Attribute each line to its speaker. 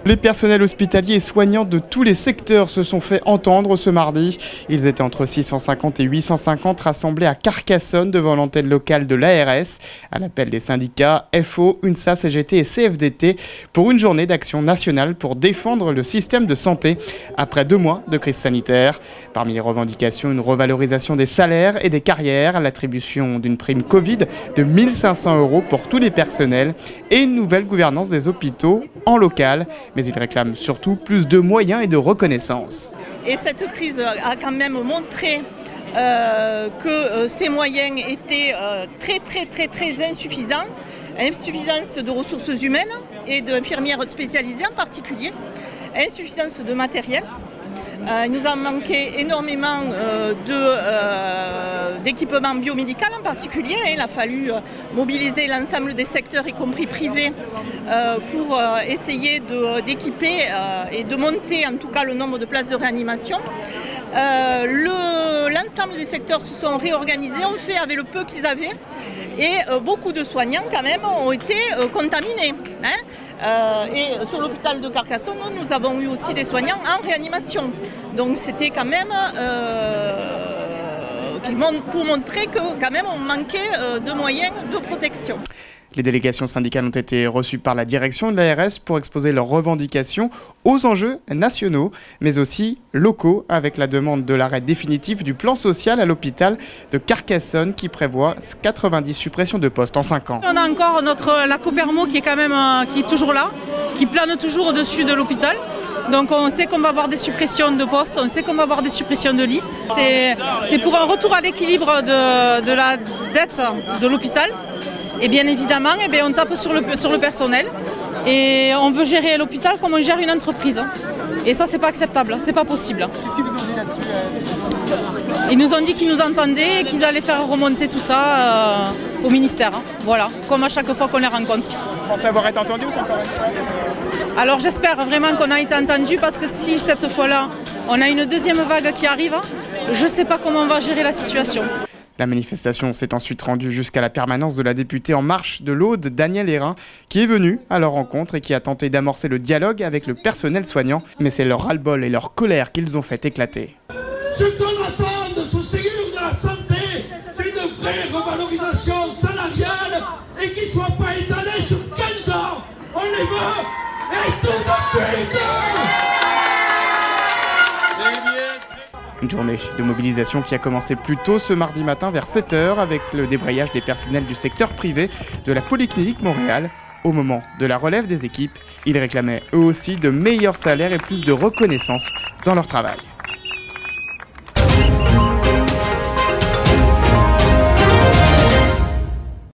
Speaker 1: Les personnels hospitaliers et soignants de tous les secteurs se sont fait entendre ce mardi. Ils étaient entre 650 et 850 rassemblés à Carcassonne devant l'antenne locale de l'ARS, à l'appel des syndicats FO, UNSA, CGT et CFDT, pour une journée d'action nationale pour défendre le système de santé après 2 mois de crise sanitaire. Parmi les revendications, une revalorisation des salaires et des carrières, l'attribution d'une prime Covid de 1 500 € pour tous les personnels et une nouvelle gouvernance des hôpitaux en local. Mais ils réclament surtout plus de moyens et de reconnaissance.
Speaker 2: Et cette crise a quand même montré que ces moyens étaient très insuffisants. Insuffisance de ressources humaines et d'infirmières spécialisées en particulier. Insuffisance de matériel. Il nous a manqué énormément d'équipements biomédicaux en particulier. Il a fallu mobiliser l'ensemble des secteurs, y compris privés, pour essayer d'équiper et de monter en tout cas le nombre de places de réanimation. L'ensemble des secteurs se sont réorganisés, ont fait avec le peu qu'ils avaient et beaucoup de soignants quand même ont été contaminés. Et sur l'hôpital de Carcassonne, nous avons eu aussi des soignants en réanimation. Donc c'était quand même pour montrer que quand même on manquait de moyens de protection.
Speaker 1: Les délégations syndicales ont été reçues par la direction de l'ARS pour exposer leurs revendications aux enjeux nationaux, mais aussi locaux, avec la demande de l'arrêt définitif du plan social à l'hôpital de Carcassonne qui prévoit 90 suppressions de postes en 5 ans.
Speaker 3: On a encore la Copermo qui est toujours là, qui plane toujours au-dessus de l'hôpital. Donc on sait qu'on va avoir des suppressions de postes, on sait qu'on va avoir des suppressions de lits. C'est pour un retour à l'équilibre de la dette de l'hôpital. Et bien évidemment, on tape sur le personnel et on veut gérer l'hôpital comme on gère une entreprise. Et ça, c'est pas acceptable, c'est pas possible.
Speaker 1: Qu'est-ce qu'ils vous ont dit là-dessus?
Speaker 3: Ils nous ont dit qu'ils nous entendaient et qu'ils allaient faire remonter tout ça au ministère. Voilà, comme à chaque fois qu'on les rencontre.
Speaker 1: Vous pensez avoir été entendu ou c'est encore une...
Speaker 3: Alors j'espère vraiment qu'on a été entendu parce que si cette fois-là, on a une deuxième vague qui arrive, je ne sais pas comment on va gérer la situation.
Speaker 1: La manifestation s'est ensuite rendue jusqu'à la permanence de la députée En Marche de l'Aude, Danielle Hérin, qui est venue à leur rencontre et qui a tenté d'amorcer le dialogue avec le personnel soignant. Mais c'est leur ras-le-bol et leur colère qu'ils ont fait éclater.
Speaker 4: Ce qu'on attend de ce Ségur de la santé, c'est une vraie revalorisation salariale et qui ne soit pas étalée sur 15 ans. On les veut et tout de suite.
Speaker 1: Une journée de mobilisation qui a commencé plus tôt ce mardi matin vers 7 h avec le débrayage des personnels du secteur privé de la Polyclinique Montréal. Au moment de la relève des équipes, ils réclamaient eux aussi de meilleurs salaires et plus de reconnaissance dans leur travail.